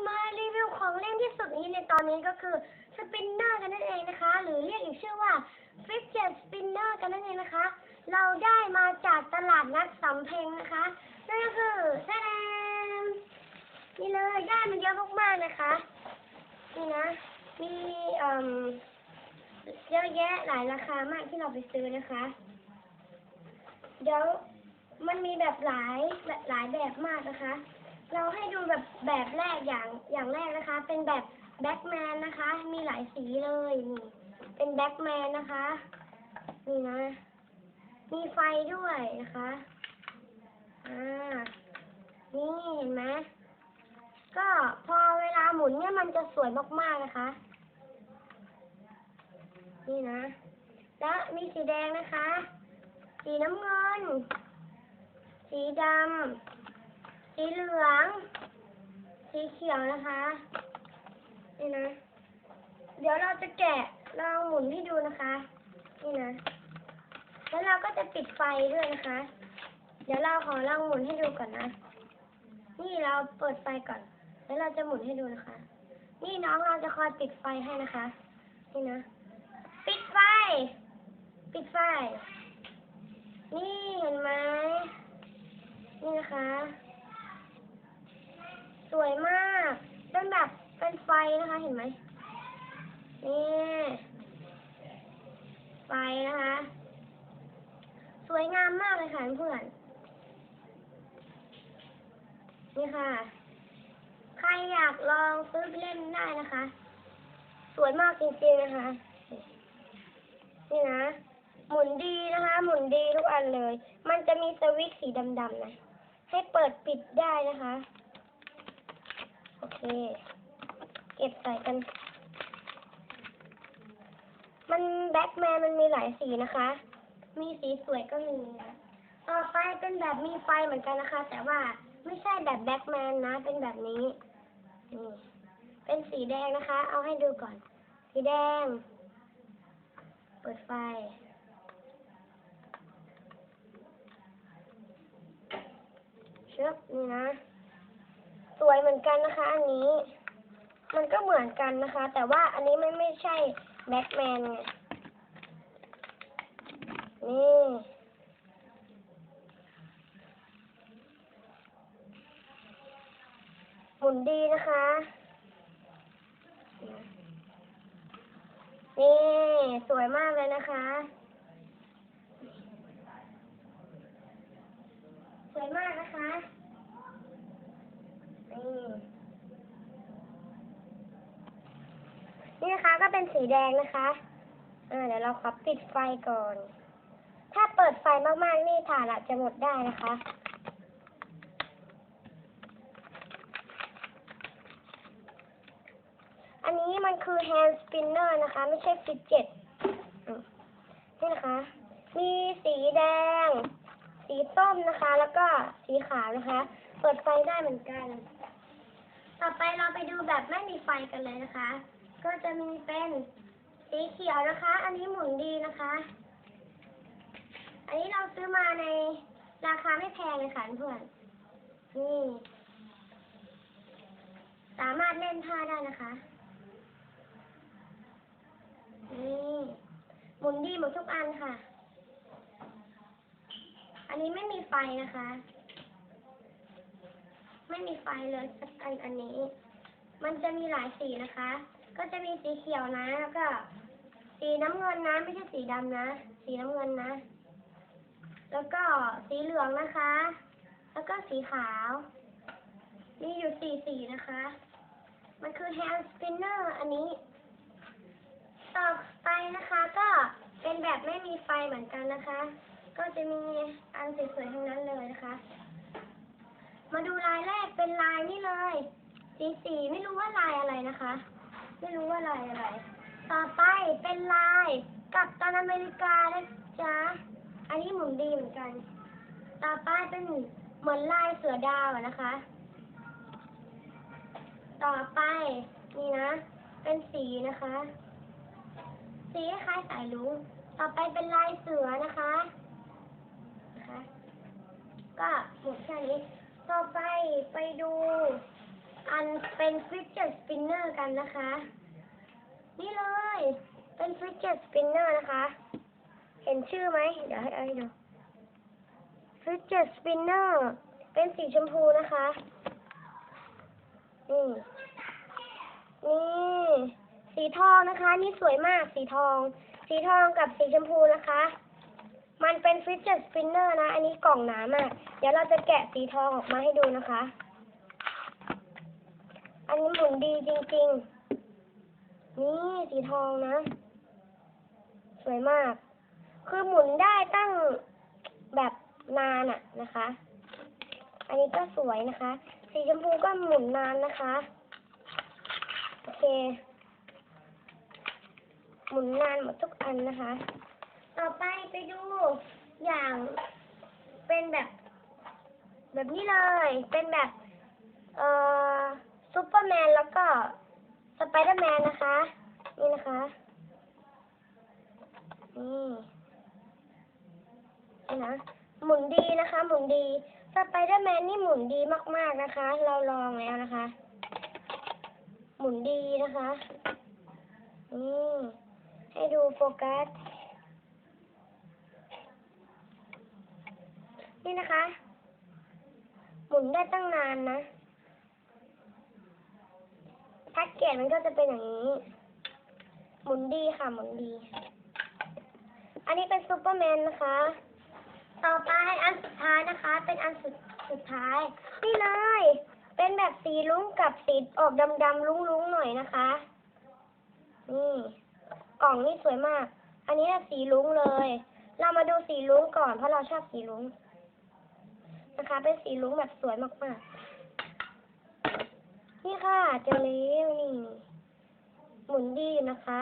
มารีวิวของเล่นที่สุดนี้ในตอนนี้ก็คือสปินเนอร์กันนั่นเองนะคะหรือเรียกอีกชื่อว่าฟิกเจ็ตสปินเนอร์กันนั่นเองนะคะเราได้มาจากตลาดนัดสำเพ็งนะคะนั่นก็คือแสดงนี่เลยได้มันเยอะมากๆนะคะนี่นะมีเยอะแยะหลายราคามากที่เราไปซื้อนะคะเดี๋ยวมันมีแบบหลายแบบมากนะคะเราให้ดูแบบแรกอย่างแรกนะคะเป็นแบบแบ็กแมนนะคะมีหลายสีเลยนี่เป็นแบ็กแมนนะคะนี่นะมีไฟด้วยนะคะนี่เห็นไหมก็พอเวลาหมุนเนี่ยมันจะสวยมากๆนะคะนี่นะแล้วมีสีแดงนะคะสีน้ำเงินสีดำสีเหลืองสีเขียวนะคะนี่นะเดี๋ยวเราจะแกะลองหมุนให้ดูนะคะนี่นะแล้วเราก็จะปิดไฟด้วยนะคะเดี๋ยวเราขอลองหมุนให้ดูก่อนนะนี่เราเปิดไฟก่อนแล้วเราจะหมุนให้ดูนะคะนี่น้องเราจะคอยปิดไฟให้นะคะนี่นะปิดไฟนี่เห็นไหมนี่นะคะสวยมากเป็นแบบเป็นไฟนะคะเห็นไหมนี่ไฟนะคะสวยงามมากเลยค่ะเพื่อนนี่ค่ะใครอยากลองซื้อไปเล่นได้นะคะสวยมากจริงๆนะคะนี่นะหมุนดีนะคะหมุนดีทุกอันเลยมันจะมีสวิตช์สีดำๆนะให้เปิดปิดได้นะคะโอเคเก็บใส่กันมันแบ็คแมนมันมีหลายสีนะคะมีสีสวยก็มีนะต่อไปเป็นแบบมีไฟเหมือนกันนะคะแต่ว่าไม่ใช่แบบแบ็คแมนนะเป็นแบบนี้นี่เป็นสีแดงนะคะเอาให้ดูก่อนสีแดงเปิดไฟเชือกนี่นะสวยเหมือนกันนะคะอันนี้มันก็เหมือนกันนะคะแต่ว่าอันนี้ไม่ใช่แบ็คแมนไงนี่หมุนดีนะคะนี่สวยมากเลยนะคะสวยมากนะคะนี่นะคะก็เป็นสีแดงนะคะเดี๋ยวเราขอปิดไฟก่อนถ้าเปิดไฟมากๆนี่ถ่านอาจจะหมดได้นะคะอันนี้มันคือแฮนด์สปินเนอร์นะคะไม่ใช่ฟิตเจ็ตนี่นะคะมีสีแดงสีส้มนะคะแล้วก็สีขาวนะคะเปิดไฟได้เหมือนกันต่อไปเราไปดูแบบไม่มีไฟกันเลยนะคะก็จะมีเป็นสีเขียวนะคะอันนี้หมุนดีนะคะอันนี้เราซื้อมาในราคาไม่แพงเลยค่ะเพื่อนนี่สามารถเล่นท่าได้นะคะนี่หมุนดีหมดทุกอันค่ะอันนี้ไม่มีไฟนะคะไม่มีไฟเลยสักอันนี้มันจะมีหลายสีนะคะก็จะมีสีเขียวนะแล้วก็สีน้ำเงินนะไม่ใช่สีดำนะสีน้ำเงินนะแล้วก็สีเหลืองนะคะแล้วก็สีขาวมีอยู่สีนะคะมันคือ hand spinner อันนี้ต่อไปนะคะก็เป็นแบบไม่มีไฟเหมือนกันนะคะก็จะมีอันสวยๆทั้งนั้นเลยนะคะมาดูลายแรกเป็นลายนี่เลยสีไม่รู้ว่าลายอะไรนะคะไม่รู้ว่าลายอะไรต่อไปเป็นลายกัปตันอเมริกานะจ๊ะอันนี้หมุนดีเหมือนกันต่อไปเป็นเหมือนลายเสือดาวนะคะต่อไปนี่นะเป็นสีนะคะสีคล้ายสายลุงต่อไปเป็นลายเสือนะคะก็หมดแค่นี้ต่อไปดู อันเป็นฟิชเจ็ตสปินเนอร์กันนะคะ นี่เลยเป็นฟิชเจ็ตสปินเนอร์นะคะ เห็นชื่อไหมเดี๋ยวให้ดูฟิชเจ็ตสปินเนอร์เป็นสีชมพูนะคะนี่สีทองนะคะ นี่สวยมากสีทองกับสีชมพูนะคะ มันเป็นฟิชเจ็ตสปินเนอร์นะ อันนี้กล่องหนามากเดี๋ยวเราจะแกะสีทองออกมาให้ดูนะคะ อันนี้หมุนดีจริงๆนี่สีทองนะสวยมากคือหมุนได้ตั้งแบบนานอะนะคะ อันนี้ก็สวยนะคะ สีชมพูก็หมุนนานนะคะโอเคหมุนนานหมดทุกอันนะคะ ต่อไปดูอย่างเป็นแบบนี้เลยเป็นแบบซูเปอร์แมนแล้วก็สไปเดอร์แมนนะคะนี่นะคะนี่นะหมุนดีนะคะหมุนดีสไปเดอร์แมนนี่หมุนดีมากๆนะคะเราลองแล้วนะคะหมุนดีนะคะให้ดูโฟกัสนี่นะคะหมุนได้ตั้งนานนะแพ็กเกจมันก็จะเป็นอย่างนี้หมุนดีค่ะหมุนดีอันนี้เป็นซูเปอร์แมนนะคะต่อไปอันสุดท้ายนะคะเป็นอันสุดท้ายนี่เลยเป็นแบบสีลุ้งกับสีออกดำๆลุ้งๆหน่อยนะคะนี่กล่องนี่สวยมากอันนี้สีลุ้งเลยเรามาดูสีลุ้งก่อนเพราะเราชอบสีลุ้งนะคะเป็นสีลุ้งแบบสวยมากๆนี่ค่ะเจอแล้วนี่หมุนดีนะคะ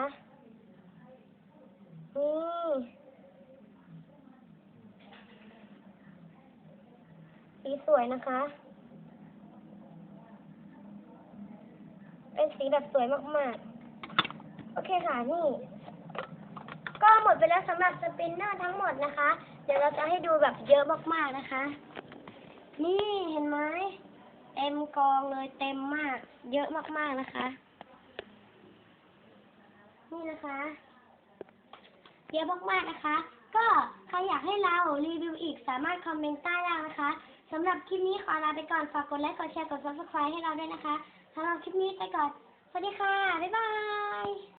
นี่สีสวยนะคะเป็นสีแบบสวยมากๆโอเคค่ะนี่ก็หมดไปแล้วสำหรับสปินเนอร์ทั้งหมดนะคะเดี๋ยวเราจะให้ดูแบบเยอะมากๆนะคะนี่เห็นไหมเต็มกองเลยเต็มมากเยอะมากๆนะคะนี่นะคะเยอะมากๆนะคะก็ใครอยากให้เรารีวิวอีกสามารถคอมเมนต์ใต้ล่างนะคะสำหรับคลิปนี้ขอลาไปก่อนฝากกดไลค์กดแชร์กด Subscribe ให้เราด้วยนะคะสำหรับคลิปนี้ไปก่อนสวัสดีค่ะบ๊ายบาย